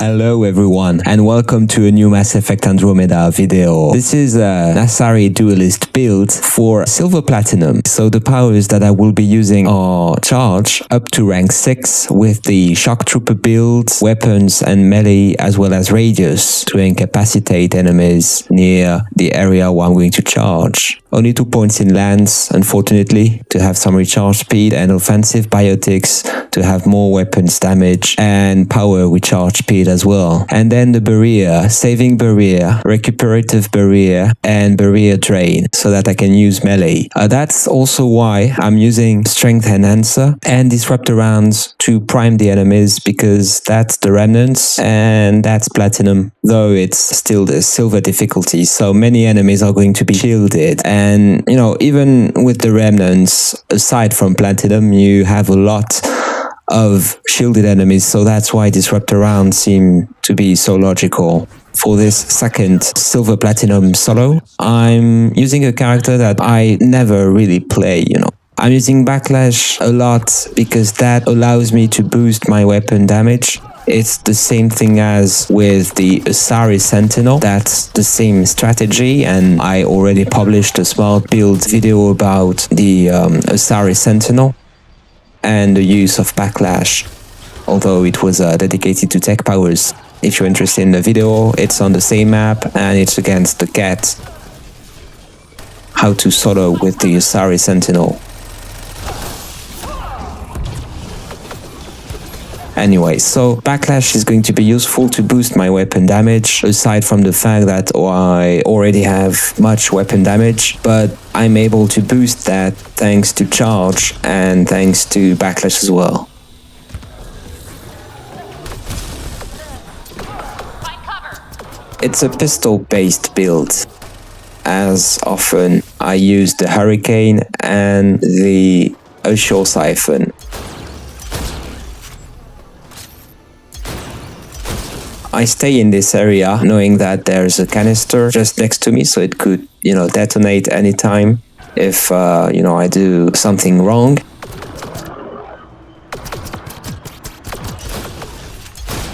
Hello everyone and welcome to a new Mass Effect Andromeda video. This is an Asari Duelist build for Silver Platinum. So the powers that I will be using are charge up to rank 6 with the Shock Trooper build, weapons and melee as well as radius to incapacitate enemies near the area where I'm going to charge. Only 2 points in lance, unfortunately, to have some recharge speed, and offensive biotics to have more weapons damage and power recharge speed as well. And then the barrier, saving barrier, recuperative barrier, and barrier drain so that I can use melee. That's also why I'm using strength enhancer and disruptor rounds to prime the enemies, because that's the Remnants and that's platinum, though it's still the silver difficulty. So many enemies are going to be shielded. And, you know, even with the Remnants, aside from platinum, you have a lot of shielded enemies. So that's why disruptor rounds seem to be so logical. For this second silver platinum solo, I'm using a character that I never really play, I'm using Backlash a lot because that allows me to boost my weapon damage. It's the same thing as with the Asari Sentinel. That's the same strategy, and I already published a smart build video about the Asari Sentinel and the use of Backlash, although it was dedicated to tech powers. If you're interested in the video, it's on the same map and it's against the cat. How to solo with the Asari Sentinel. Anyway, so Backlash is going to be useful to boost my weapon damage, aside from the fact that I already have much weapon damage, but I'm able to boost that thanks to charge and thanks to Backlash as well. It's a pistol-based build. As often, I use the Hurricane and the Ashore Siphon. I stay in this area knowing that there's a canister just next to me, so it could, detonate anytime if, I do something wrong.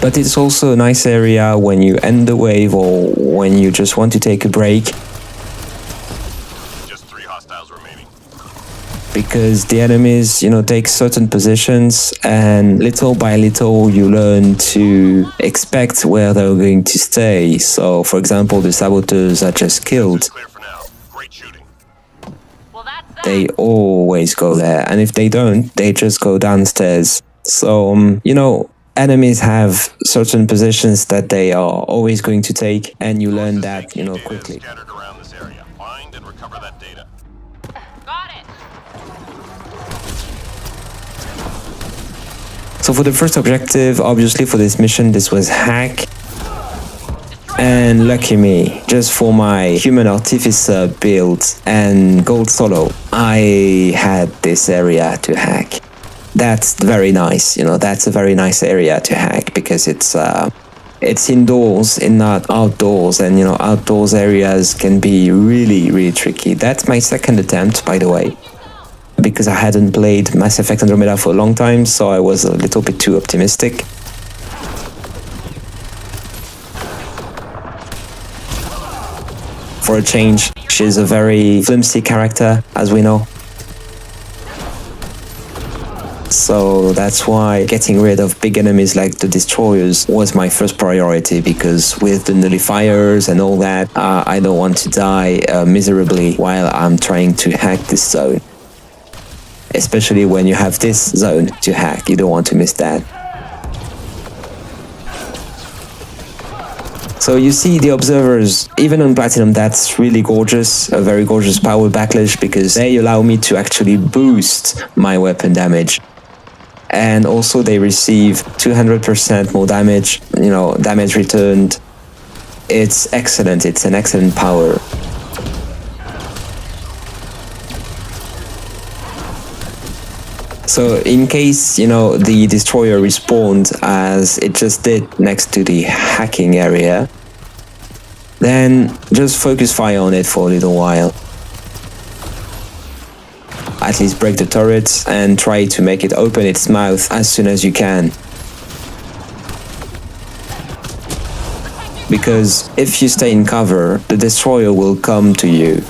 But it's also a nice area when you end the wave or when you just want to take a break. Just 3 hostiles remaining. Because the enemies, take certain positions, and little by little you learn to expect where they're going to stay. So, for example, the saboteurs I just killed, Clear for now. Great shooting. they always go there, and if they don't, they just go downstairs. So, enemies have certain positions that they are always going to take, and you learn that, quickly. Scattered around this area. Find and recover that data. Got it. So for the first objective, obviously for this mission, this was hack. And lucky me, just for my human artificer build and gold solo, I had this area to hack. That's very nice, that's a very nice area to hack because it's indoors and not outdoors, and outdoors areas can be really, really tricky. That's my second attempt, by the way, because I hadn't played Mass Effect Andromeda for a long time, so I was a little bit too optimistic. For a change, she's a very flimsy character, as we know. So that's why getting rid of big enemies like the destroyers was my first priority, because with the nullifiers and all that, I don't want to die miserably while I'm trying to hack this zone. Especially when you have this zone to hack, you don't want to miss that. So you see the observers, even on Platinum, that's really gorgeous, a very gorgeous power backlash, because they allow me to actually boost my weapon damage. And also they receive 200% more damage, damage returned. It's excellent, it's an excellent power. So in case, the destroyer respawned as it just did next to the hacking area, then just focus fire on it for a little while. At least break the turret and try to make it open its mouth as soon as you can. because if you stay in cover, the destroyer will come to you.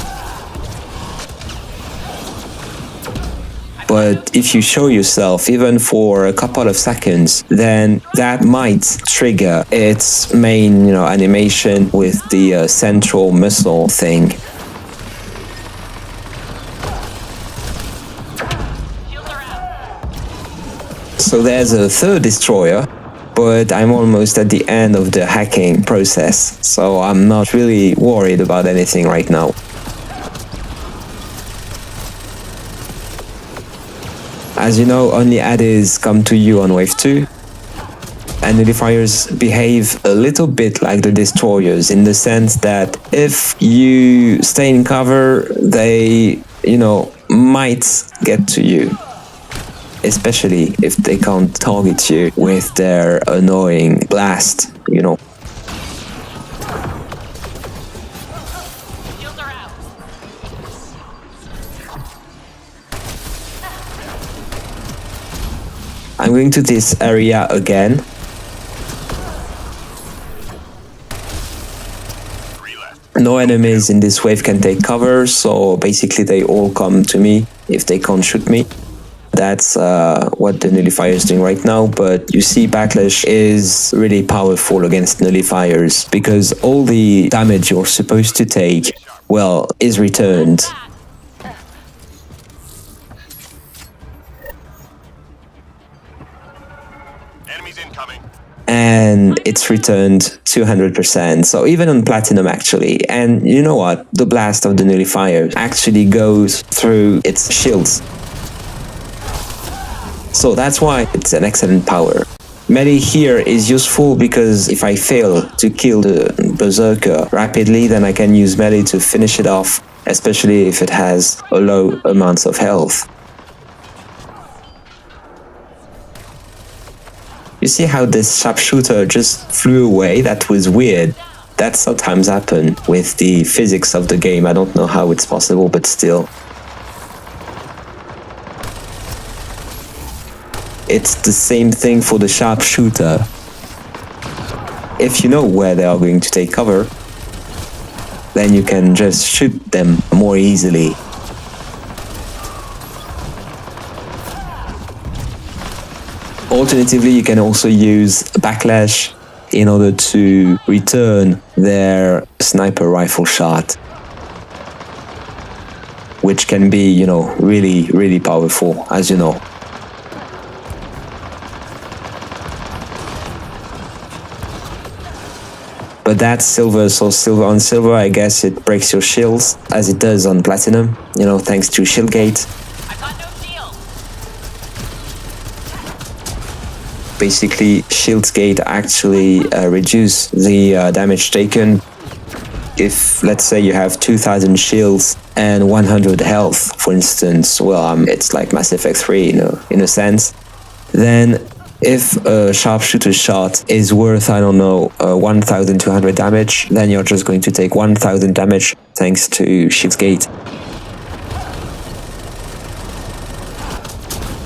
But if you show yourself, even for a couple of seconds, then that might trigger its main, animation with the central missile thing. So there's a third destroyer, but I'm almost at the end of the hacking process, so I'm not really worried about anything right now. As you know, only addies come to you on wave 2, and nullifiers behave a little bit like the destroyers in the sense that if you stay in cover, they, might get to you. Especially if they can't target you with their annoying blast, Shields are out. I'm going to this area again. 3 left. No enemies in this wave can take cover, so basically they all come to me if they can't shoot me. That's what the nullifier is doing right now, but you see Backlash is really powerful against nullifiers because all the damage you're supposed to take, is returned. Enemies incoming. And it's returned 200%, so even on Platinum actually. And you know what? The blast of the nullifier actually goes through its shields. So that's why it's an excellent power. Melee here is useful because if I fail to kill the Berserker rapidly, then I can use melee to finish it off, especially if it has a low amount of health. You see how this sharpshooter just flew away? That was weird. That sometimes happens with the physics of the game. I don't know how it's possible, but still. It's the same thing for the sharpshooter. If you know where they are going to take cover, then you can just shoot them more easily. Alternatively, you can also use Backlash in order to return their sniper rifle shot, which can be, really, really powerful, as you know. But that's silver, so silver on silver, I guess it breaks your shields, as it does on platinum, thanks to shield gate. I got no shield. Basically, shield gate actually reduce the damage taken. If, let's say, you have 2000 shields and 100 health, for instance, it's like Mass Effect 3, in a sense, then if a sharpshooter shot is worth, 1200 damage, then you're just going to take 1000 damage thanks to shield gate.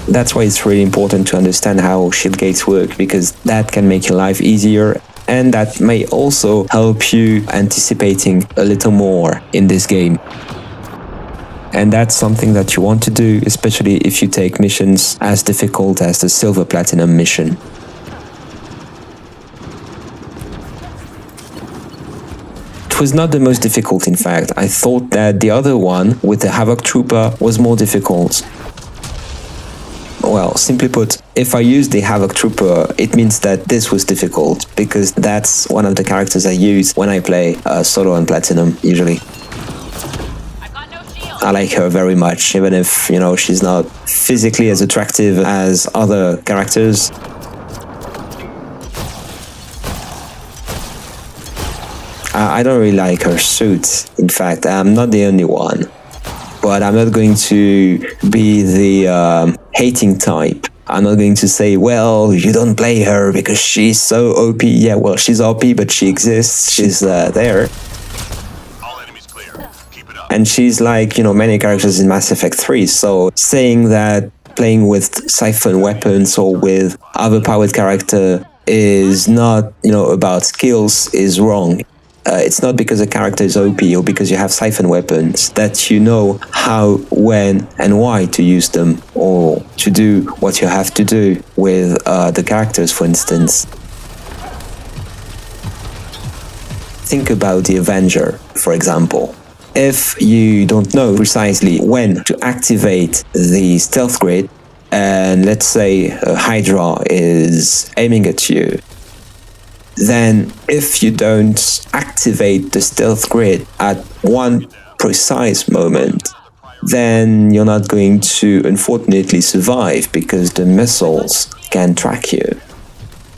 That's why it's really important to understand how shield gates work, because that can make your life easier, and that may also help you anticipating a little more in this game. And that's something that you want to do, especially if you take missions as difficult as the Silver Platinum mission. It was not the most difficult, in fact. I thought that the other one, with the Havoc Trooper, was more difficult. Well, simply put, if I use the Havoc Trooper, it means that this was difficult, because that's one of the characters I use when I play solo on Platinum, usually. I like her very much, even if, she's not physically as attractive as other characters. I don't really like her suit. In fact, I'm not the only one. But I'm not going to be the hating type. I'm not going to say, well, you don't play her because she's so OP. Yeah, well, she's OP, but she exists. She's there. All enemies clear. Keep it up. And she's like, many characters in Mass Effect 3. So saying that playing with siphon weapons or with other powered character is not, about skills is wrong. It's not because a character is OP or because you have siphon weapons that you know how, when, and why to use them, or to do what you have to do with the characters, for instance. Think about the Avenger, for example. If you don't know precisely when to activate the stealth grid, and let's say a Hydra is aiming at you, then if you don't activate the stealth grid at one precise moment, then you're not going to unfortunately survive because the missiles can track you.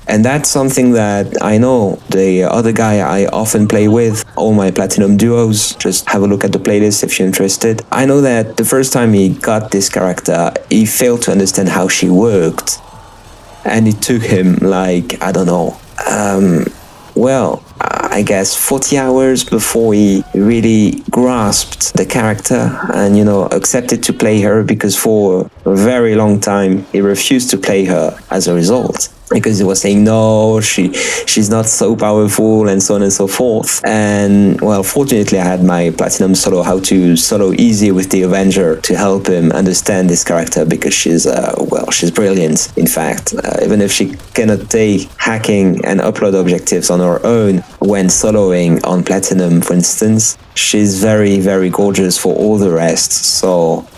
And that's something that I know the other guy I often play with, all my platinum duos, just have a look at the playlist if you're interested. I know that the first time he got this character, he failed to understand how she worked. And it took him like, I don't know, I guess 40 hours before he really grasped the character and, accepted to play her, because for a very long time he refused to play her as a result. Because he was saying, no, she's not so powerful, and so on and so forth. And, well, fortunately I had my platinum solo, how to solo easy with the Avenger, to help him understand this character, because she's brilliant, in fact. Even if she cannot take hacking and upload objectives on her own when soloing on platinum, for instance, she's very, very gorgeous for all the rest. So,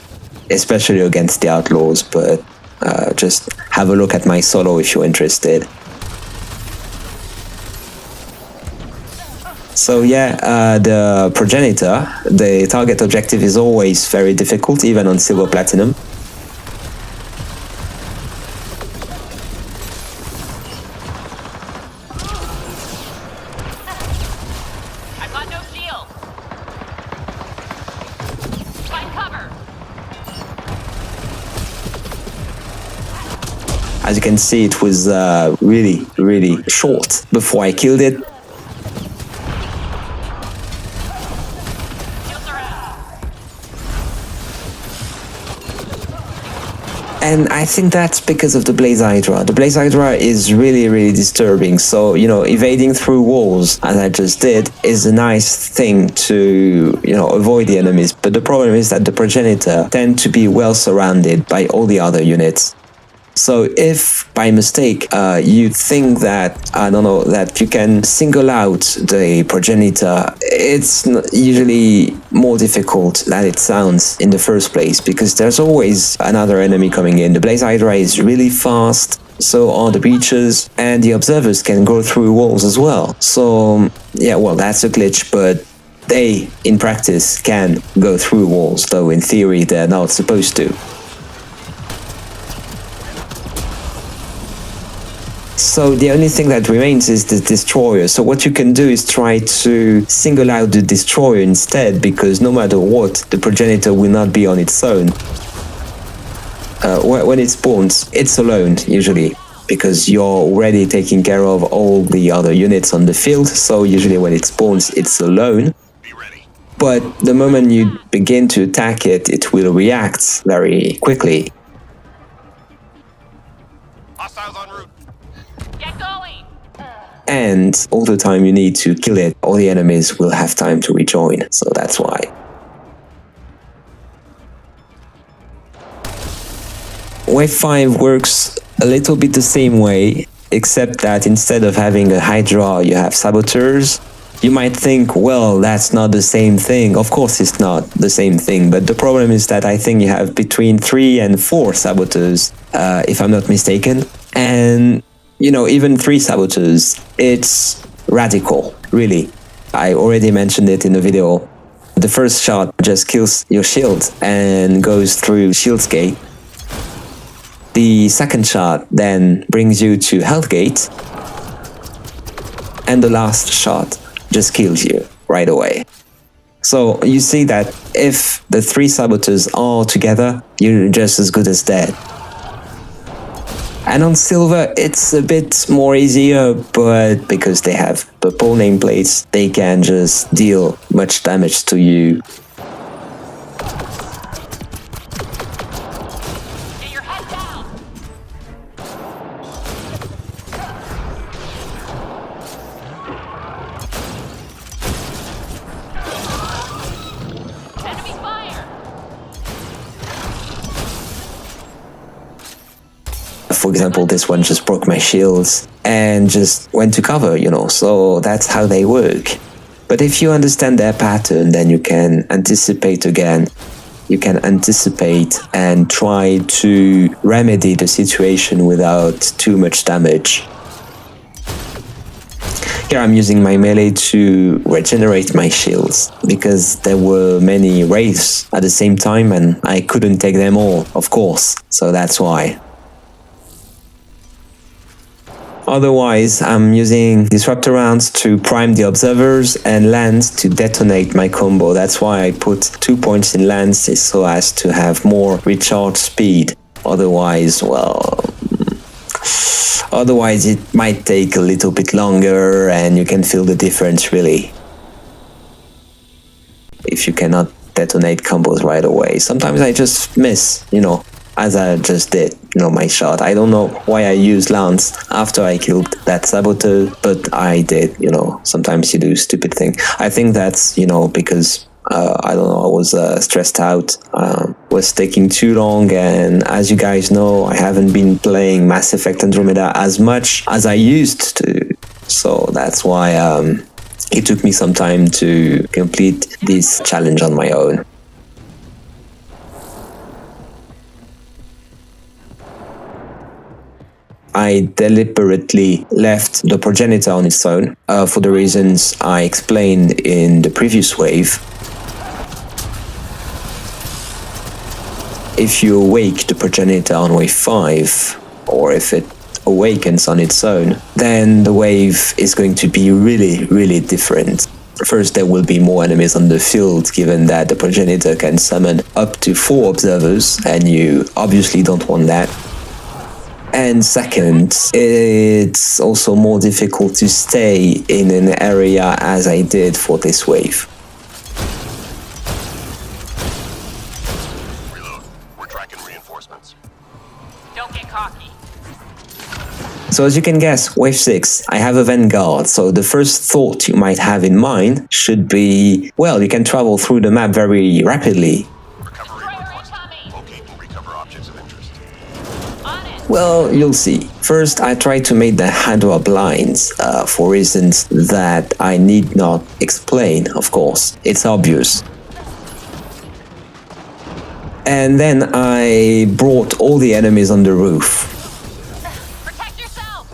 especially against the outlaws, but just have a look at my solo if you're interested. So yeah, the Progenitor, the target objective is always very difficult, even on Silver Platinum. I've got no shield. Find cover. As you can see, it was really, really short before I killed it. Shields are out. And I think that's because of the Blaze Hydra. The Blaze Hydra is really, really disturbing. So, evading through walls, as I just did, is a nice thing to, avoid the enemies. But the problem is that the Progenitor tend to be well surrounded by all the other units. So if by mistake you think that, that you can single out the Progenitor, it's usually more difficult than it sounds in the first place, because there's always another enemy coming in. The Blaze Hydra is really fast, so are the breaches, and the observers can go through walls as well. So yeah, well, that's a glitch, but they, in practice, can go through walls, though in theory they're not supposed to. So the only thing that remains is the destroyer. So what you can do is try to single out the destroyer instead, because no matter what, the Progenitor will not be on its own. When it spawns, it's alone, usually, because you're already taking care of all the other units on the field. So usually when it spawns, it's alone. Be ready. But the moment you begin to attack it, it will react very quickly. Hostiles en route. Get going. And all the time you need to kill it, all the enemies will have time to rejoin. So that's why. Wave 5 works a little bit the same way, except that instead of having a Hydra, you have Saboteurs. You might think, well, that's not the same thing. Of course it's not the same thing, but the problem is that I think you have between 3 and 4 Saboteurs, if I'm not mistaken. And, even 3 Saboteurs, it's radical, really. I already mentioned it in the video. The first shot just kills your shield and goes through Shield's Gate. The second shot then brings you to Health Gate. And the last shot just kills you right away. So you see that if the 3 Saboteurs are together, you're just as good as dead. And on Silver, it's a bit more easier, but because they have purple nameplates, they can just deal much damage to you. Get your head down. For example, this one just broke my shields and just went to cover, so that's how they work. But if you understand their pattern, then you can anticipate again. You can anticipate and try to remedy the situation without too much damage. Here I'm using my melee to regenerate my shields, because there were many wraiths at the same time and I couldn't take them all, of course, so that's why. Otherwise, I'm using disruptor rounds to prime the observers and lands to detonate my combo. That's why I put 2 points in lands, so as to have more recharge speed. Otherwise, it might take a little bit longer and you can feel the difference really. If you cannot detonate combos right away. Sometimes I just miss, as I just did, my shot. I don't know why I used Lance after I killed that saboteur, but I did, sometimes you do stupid thing. I think that's, because, I don't know, I was stressed out, was taking too long, and as you guys know, I haven't been playing Mass Effect Andromeda as much as I used to, so that's why it took me some time to complete this challenge on my own. I deliberately left the progenitor on its own for the reasons I explained in the previous wave. If you awake the progenitor on wave 5, or if it awakens on its own, then the wave is going to be really, really different. First, there will be more enemies on the field, given that the progenitor can summon up to 4 observers, and you obviously don't want that. And second, it's also more difficult to stay in an area as I did for this wave. Reload. We're tracking reinforcements. Don't get cocky. So as you can guess, wave 6, I have a Vanguard, so the first thought you might have in mind should be, well, you can travel through the map very rapidly. Recovery request. Locate and recover objects of interest. On it. Well, you'll see. First, I tried to make the Hydra blinds for reasons that I need not explain, of course. It's obvious. And then I brought all the enemies on the roof. Protect yourself.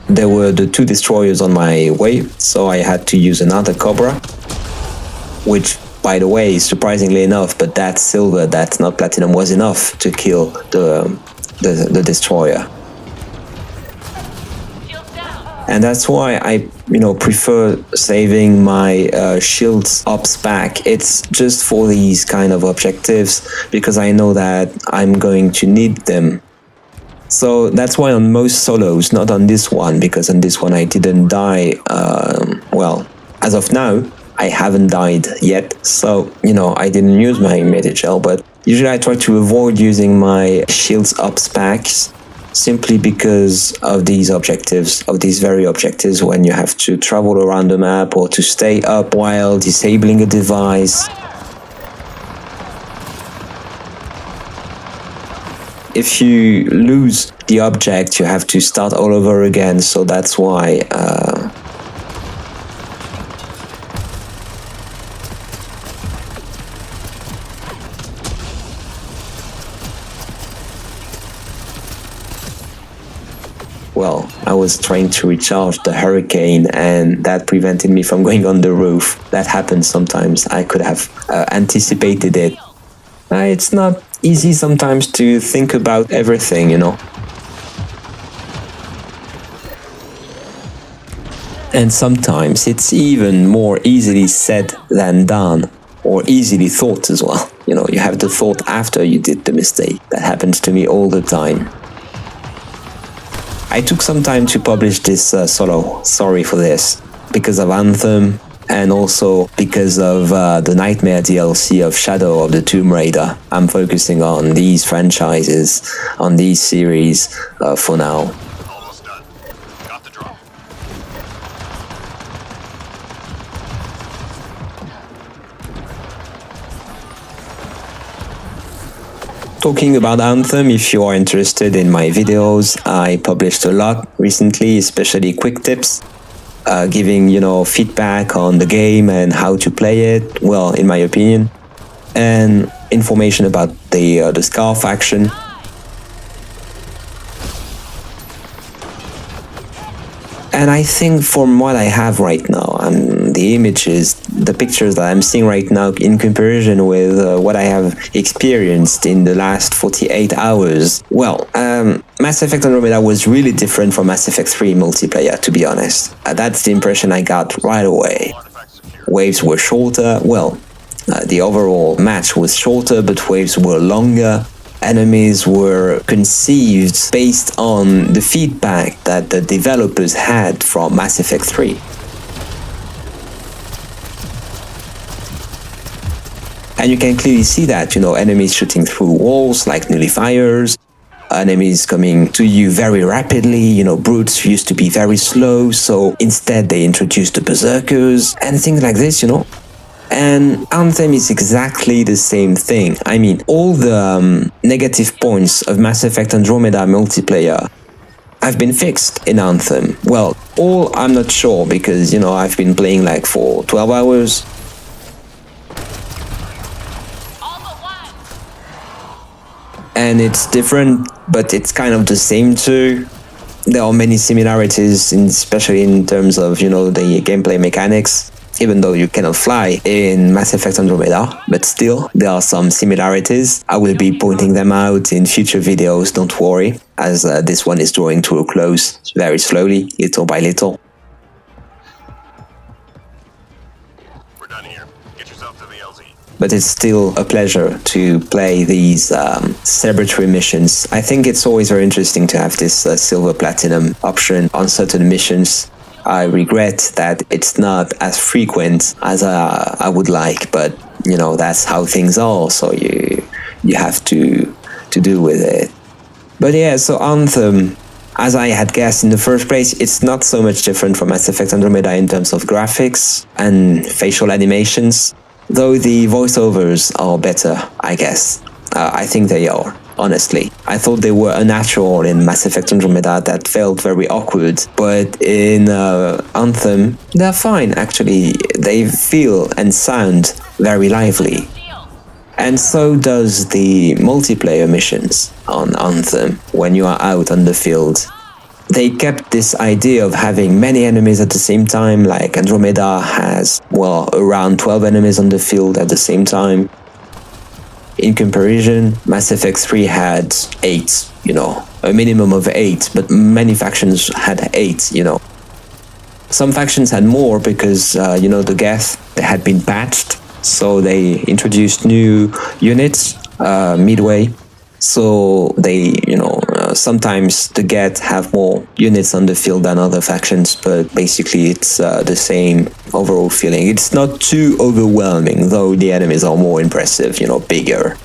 There were the 2 destroyers on my way, so I had to use another Cobra, which, by the way, surprisingly enough, but that's silver, that's not platinum, was enough to kill the destroyer. Shields down. And that's why I, prefer saving my shields ops back. It's just for these kind of objectives, because I know that I'm going to need them. So that's why on most solos, not on this one, because on this one I didn't die, well, as of now, I haven't died yet, so, I didn't use my Medigel, but usually I try to avoid using my shields ups packs, simply because of these objectives, of these very objectives, when you have to travel around the map or to stay up while disabling a device. If you lose the object, you have to start all over again, so that's why well, I was trying to recharge the Hurricane and that prevented me from going on the roof. That happens sometimes. I could have anticipated it. It's not easy sometimes to think about everything, And sometimes it's even more easily said than done, or easily thought as well. You have the thought after you did the mistake. That happens to me all the time. I took some time to publish this solo, sorry for this, because of Anthem, and also because of the Nightmare DLC of Shadow of the Tomb Raider. I'm focusing on these franchises, on these series for now. Almost done. Got the drop. Talking about Anthem, if you are interested in my videos, I published a lot recently, especially quick tips, giving, feedback on the game and how to play it, well, in my opinion, and information about the Scar faction. And I think from what I have right now, and the images, the pictures that I'm seeing right now in comparison with what I have experienced in the last 48 hours, well, Mass Effect Andromeda was really different from Mass Effect 3 multiplayer, to be honest. That's the impression I got right away. Waves were shorter, well, the overall match was shorter, but waves were longer. Enemies were conceived based on the feedback that the developers had from Mass Effect 3. And you can clearly see that, enemies shooting through walls like nullifiers, enemies coming to you very rapidly, brutes used to be very slow, so instead they introduced the berserkers and things like this, And Anthem is exactly the same thing. I mean, all the negative points of Mass Effect Andromeda multiplayer have been fixed in Anthem. Well, all I'm not sure because, I've been playing like for 12 hours. And it's different, but it's kind of the same too. There are many similarities, especially in terms of, the gameplay mechanics. Even though you cannot fly in Mass Effect Andromeda, but still, there are some similarities. I will be pointing them out in future videos, don't worry, as this one is drawing to a close very slowly, little by little. We're done here. Get yourself to the LZ. But it's still a pleasure to play these celebratory missions. I think it's always very interesting to have this silver platinum option on certain missions. I regret that it's not as frequent as I would like, but that's how things are, so you have to do with it. But yeah, so Anthem, as I had guessed in the first place, it's not so much different from Mass Effect Andromeda in terms of graphics and facial animations, though the voiceovers are better, I guess. I think they are. Honestly, I thought they were unnatural in Mass Effect Andromeda. That felt very awkward, but in Anthem, they're fine, actually. They feel and sound very lively. And so does the multiplayer missions on Anthem when you are out on the field. They kept this idea of having many enemies at the same time, like Andromeda has, around 12 enemies on the field at the same time. In comparison, Mass Effect 3 had 8, a minimum of 8, but many factions had 8, Some factions had more because, the Geth, they had been patched, so they introduced new units midway. So they, sometimes the Geth have more units on the field than other factions, but basically it's the same overall feeling. It's not too overwhelming, though the enemies are more impressive, bigger.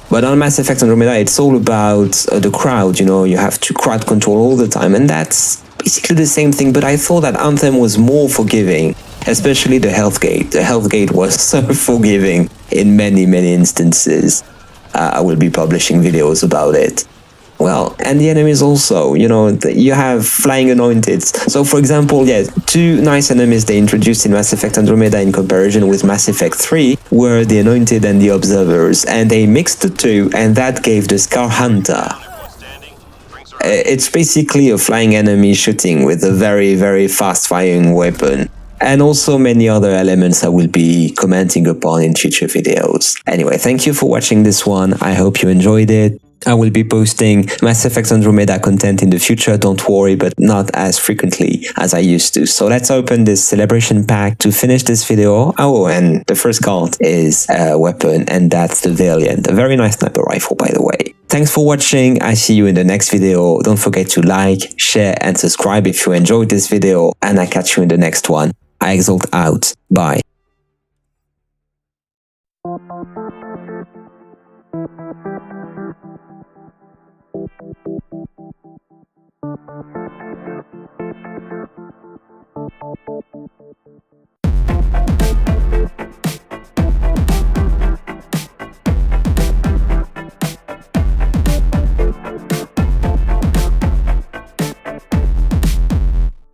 But on Mass Effect Andromeda, it's all about the crowd, you have to crowd control all the time, and that's basically the same thing, but I thought that Anthem was more forgiving, especially the health gate. The health gate was so forgiving in many, many instances. I will be publishing videos about it. Well, and the enemies also, you have flying anointeds. So, for example, two nice enemies they introduced in Mass Effect Andromeda in comparison with Mass Effect 3 were the anointed and the observers, and they mixed the two, and that gave the Scar Hunter. It's basically a flying enemy shooting with a very, very fast-firing weapon. And also many other elements I will be commenting upon in future videos. Anyway, thank you for watching this one. I hope you enjoyed it. I will be posting Mass Effect Andromeda content in the future, don't worry, but not as frequently as I used to. So let's open this celebration pack to finish this video. Oh, and the first card is a weapon, and that's the Valiant. A very nice sniper rifle, by the way. Thanks for watching. I see you in the next video. Don't forget to like, share, and subscribe if you enjoyed this video, and I catch you in the next one. I exalt out. Bye.